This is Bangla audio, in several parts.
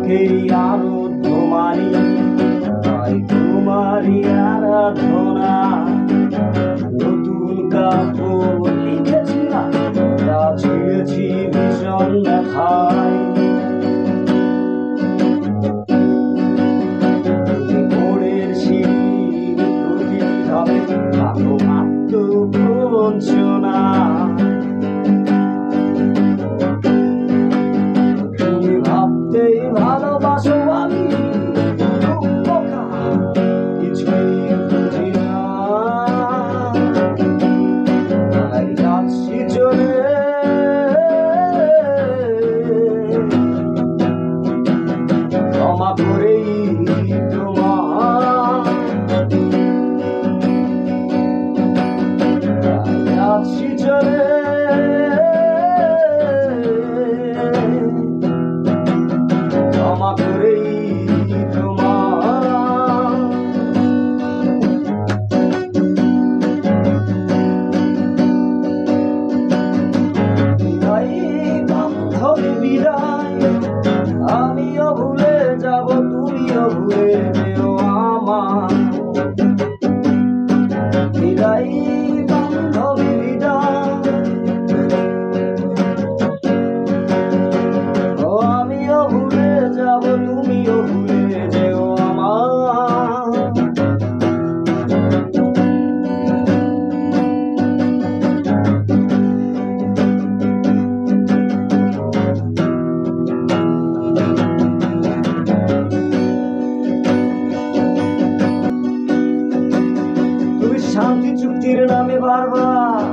তোমাকেই আরাধ্য মানি, তাই তোমারই আরাধনা। নতুন কাপড় লিখেছি না, যা ছিঁড়েছি ভীষণ ব্যথায়। ভোরের শীত প্রতিটি ধাপে কালো আত্মবঞ্চনা। তুমি ভাবতেই ভালোবাসো, আমি কিছুই বুঝি না। তাই যাচ্ছি চলে, ক্ষমা করেই তোমার। তাই যাচ্ছি চলে, ক্ষমা করেই তোমার। বিদায় বান্ধবী বিদায়, আমিও ভুলে যাব, তুমিও ভুলে যেও আমার। বিদায় বান্ধবী বিদায়, ও আমিও ভুলে যাব, তুমিও ভুলে যেও আমার। তুমি শান্তি চুক্তির নামে বারবার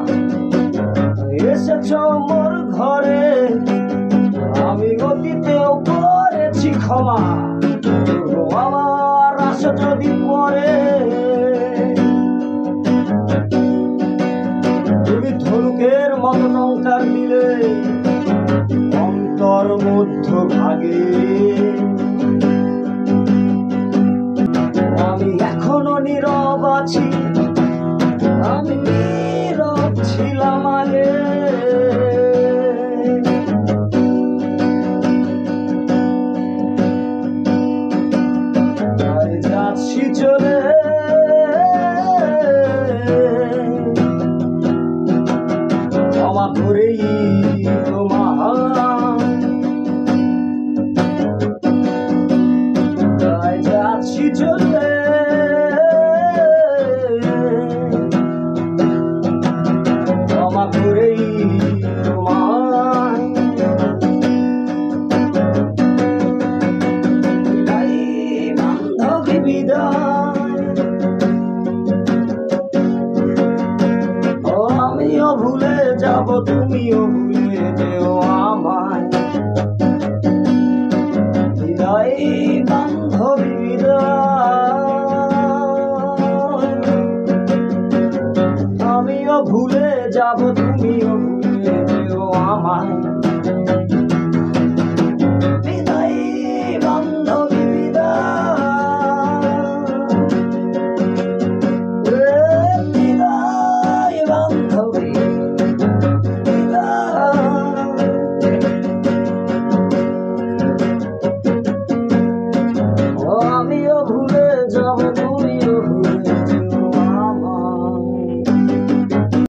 এসেছো মোর ঘরে, আমি অতীতেও করেছি ক্ষমা।